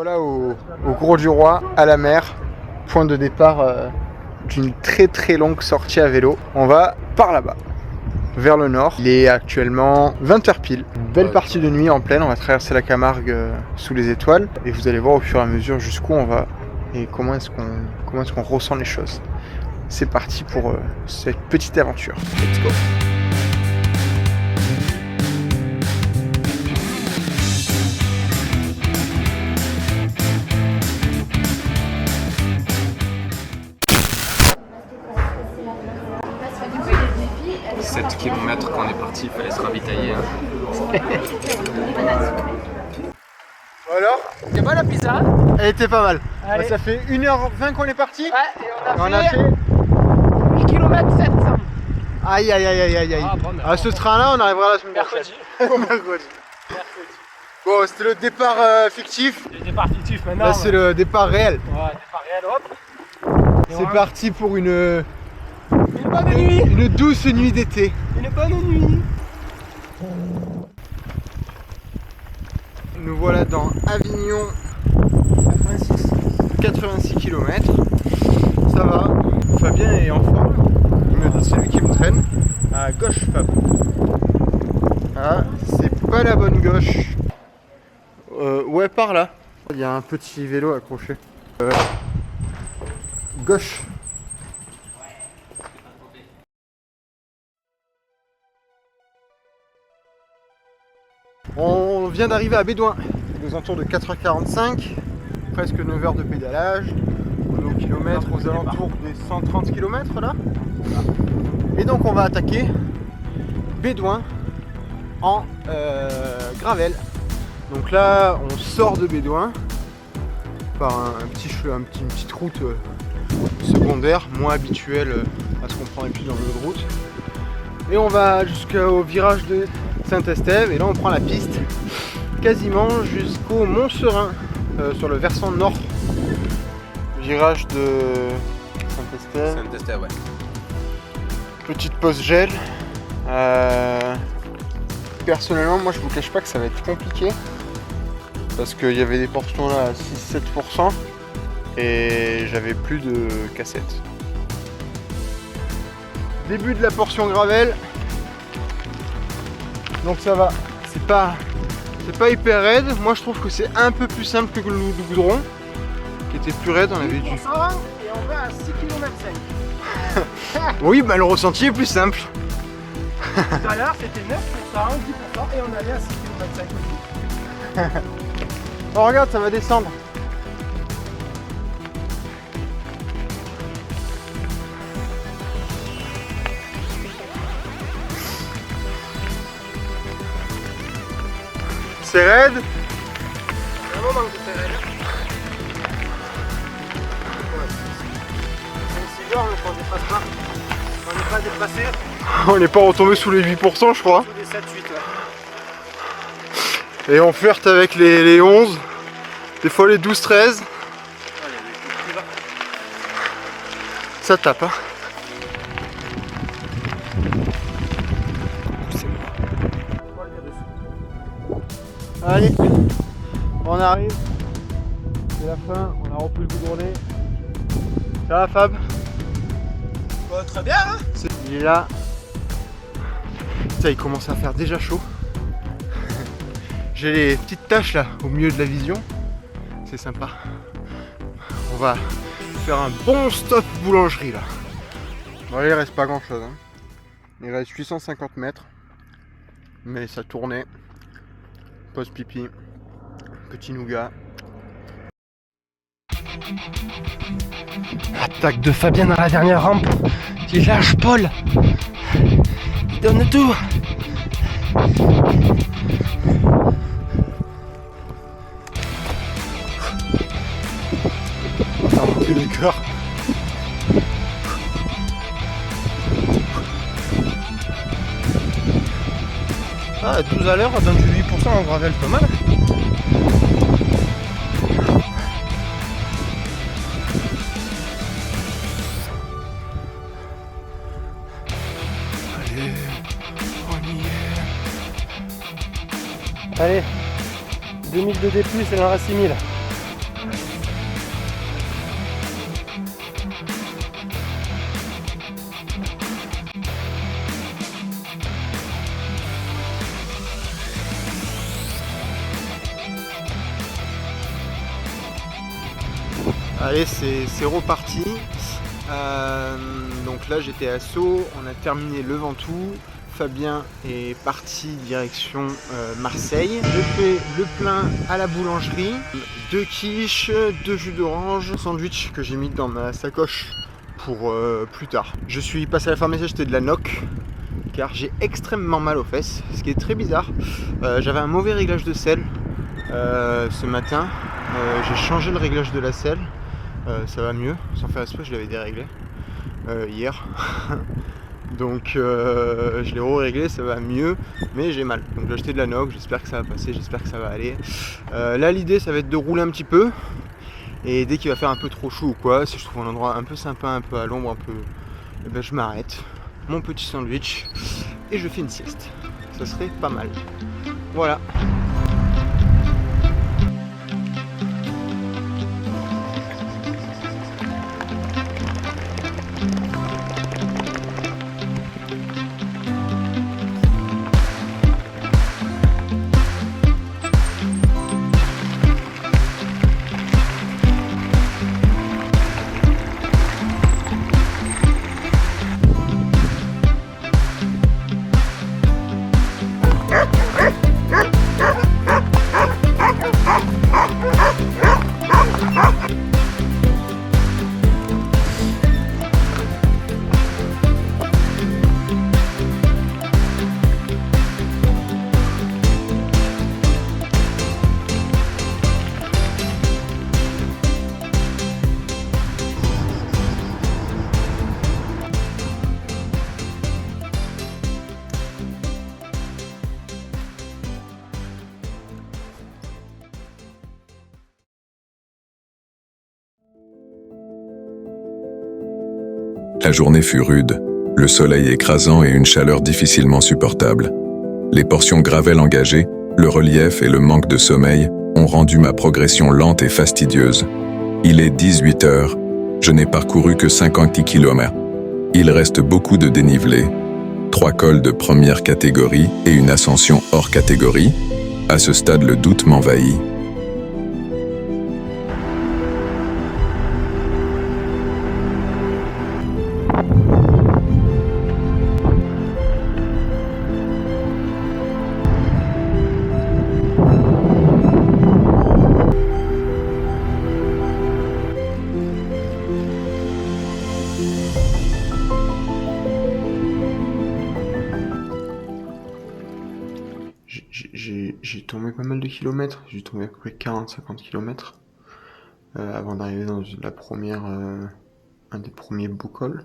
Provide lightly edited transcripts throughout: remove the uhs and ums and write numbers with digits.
voilà au Grau du Roi, à la mer, point de départ d'une très longue sortie à vélo. On va par là-bas, vers le nord. Il est actuellement 20h pile. Belle partie de nuit en pleine, on va traverser la Camargue sous les étoiles. Et vous allez voir au fur et à mesure jusqu'où on va et comment est-ce qu'on ressent les choses. C'est parti pour cette petite aventure. Let's go! Km quand on est parti, il fallait se ravitailler. Hein. Alors, c'est pas la pizza? Elle était pas mal. Allez. Ça fait 1h20 qu'on est parti. Ouais, et on a fait 8 km 700. Aïe. Ah, bon, à ce train-là, on arrivera la semaine prochaine. Mercredi. Bon, c'était le départ fictif. Le départ fictif maintenant. Là, c'est le départ réel. Ouais, départ réel, hop. C'est parti pour une bonne nuit. Une douce nuit d'été. Une bonne nuit. Nous voilà dans Avignon, 86 km. Ça va, Fabien est en forme. C'est lui qui me traîne. À gauche, Fab. Ah, c'est pas la bonne gauche. Ouais, par là. Il y a un petit vélo accroché. Gauche. On vient d'arriver à Bédouin, aux alentours de 4h45, presque 9h de pédalage. On est au kilomètre aux alentours des 130 km là. Et donc on va attaquer Bédouin en gravel. Donc là on sort de Bédouin par une petite route secondaire, moins habituelle à ce qu'on prend d'habitude dans le jeu de route. Et on va jusqu'au virage de Saint-Estève et là on prend la piste quasiment jusqu'au Mont-Serein sur le versant nord. Virage de Saint-Estève. Saint-Estève, ouais. Petite pause gel. Personnellement, moi je vous cache pas que ça va être compliqué parce qu'il y avait des portions là à 6-7% et j'avais plus de cassettes. Début de la portion gravel. Donc ça va, c'est pas hyper raide. Moi je trouve que c'est un peu plus simple que le goudron qui était plus raide, on avait dû. Et on va à 6 km 5. Oui, bah le ressenti est plus simple. Tout à l'heure c'était 9%, 10% et on allait à 6 km 5 aussi. Oh regarde, ça va descendre. C'est raide. C'est un moment que c'est raide. C'est 6 heures, mais on dépasse pas. On n'est pas dépassé. On n'est pas retombé sous les 8% je crois. Sous les 7-8 Et on flirte avec les 11, des fois les 12-13. Ça tape hein. Allez, on arrive. C'est la fin, on a repris le goudronnet. Ça va Fab? Bah, très bien hein. Il est là. Ça il commence à faire déjà chaud. J'ai les petites taches là au milieu de la vision. C'est sympa. On va faire un bon stop boulangerie là. Bon allez, il reste pas grand chose hein. Il reste 850 mètres. Mais ça tournait. Pause pipi. Petit nougat. Attaque de Fabien dans la dernière rampe. Il lâche Paul. Il donne tout. On a monté le cœur. Ah, 12 à l'heure, dans du 8% en gravel, pas mal. Allez, on y est. Allez, 2000 de D+, il en reste 6000. Allez, c'est reparti. Donc là j'étais à Sceaux, on a terminé le Ventoux. Fabien est parti direction Marseille. J'ai fait le plein à la boulangerie, 2 quiches, 2 jus d'orange, sandwich que j'ai mis dans ma sacoche pour plus tard. Je suis passé à la pharmacie acheter de la NOC car j'ai extrêmement mal aux fesses, ce qui est très bizarre. J'avais un mauvais réglage de selle ce matin. J'ai changé le réglage de la selle, ça va mieux, sans faire exprès je l'avais déréglé hier. Donc je l'ai re-réglé, ça va mieux, mais j'ai mal. Donc j'ai acheté de la NOC, j'espère que ça va passer, j'espère que ça va aller. Là l'idée ça va être de rouler un petit peu. Et dès qu'il va faire un peu trop chaud ou quoi, si je trouve un endroit un peu sympa, un peu à l'ombre, un peu, eh ben, je m'arrête. Mon petit sandwich et je fais une sieste. Ça serait pas mal. Voilà. La journée fut rude, le soleil écrasant et une chaleur difficilement supportable. Les portions gravelles engagées, le relief et le manque de sommeil ont rendu ma progression lente et fastidieuse. Il est 18 heures, je n'ai parcouru que 50 km. Il reste beaucoup de dénivelé, 3 cols de première catégorie et une ascension hors catégorie. À ce stade, le doute m'envahit. J'ai tombé pas mal de kilomètres, j'ai tombé à peu près 40-50 km avant d'arriver dans un des premiers beaux cols.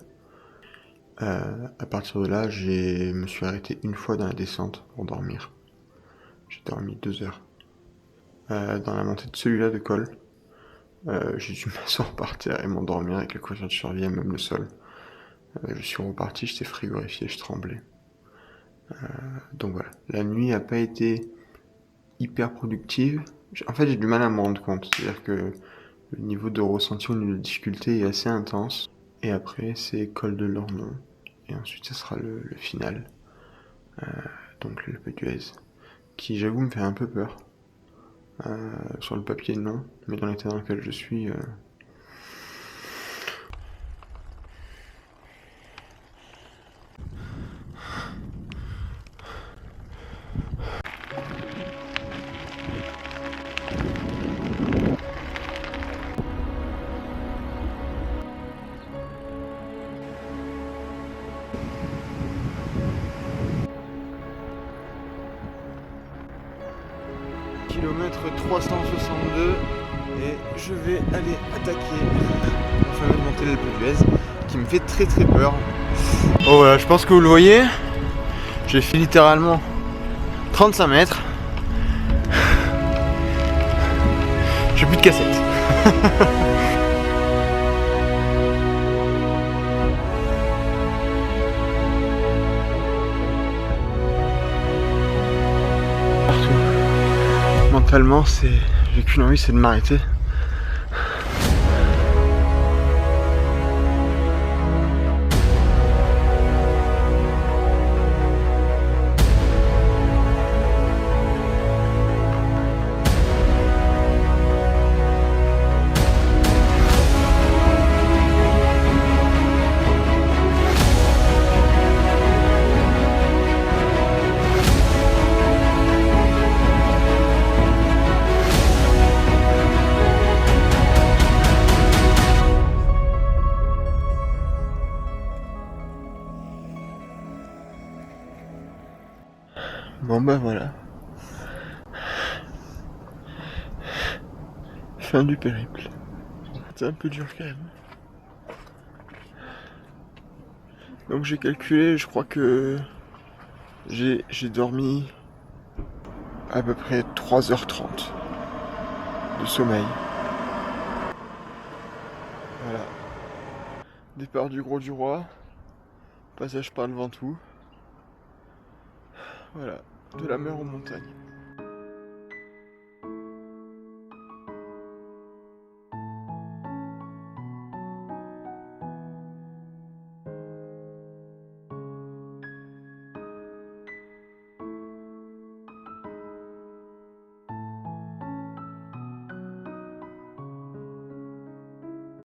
À partir de là, je me suis arrêté une fois dans la descente pour dormir. J'ai dormi 2 heures. Dans la montée de celui-là de col, j'ai dû m'asseoir par terre et m'endormir avec la couverture de survie et même le sol. Je suis reparti, j'étais frigorifié, je tremblais. Donc voilà, la nuit a pas été hyper productive. En fait, j'ai du mal à me rendre compte, c'est-à-dire que le niveau de ressenti au niveau de difficulté est assez intense. Et après, c'est col de l'Ornon. Et ensuite, ce sera le final. Donc le L'Alpe d'Huez, qui j'avoue me fait un peu peur. Sur le papier, non, mais dans l'état dans lequel je suis... Kilomètre 362 et je vais aller attaquer la fameuse montée de l'Alpe d'Huez qui me fait très très peur. Oh voilà, je pense que vous le voyez, j'ai fait littéralement 35 mètres. J'ai plus de cassette. Mentalement, j'ai qu'une envie, c'est de m'arrêter. Bon bah voilà. Fin du périple. C'est un peu dur quand même. Donc j'ai calculé, je crois que j'ai dormi à peu près 3h30 de sommeil. Voilà. Départ du Gros du Roi. Passage par le Ventoux. Voilà. De la mer aux montagnes.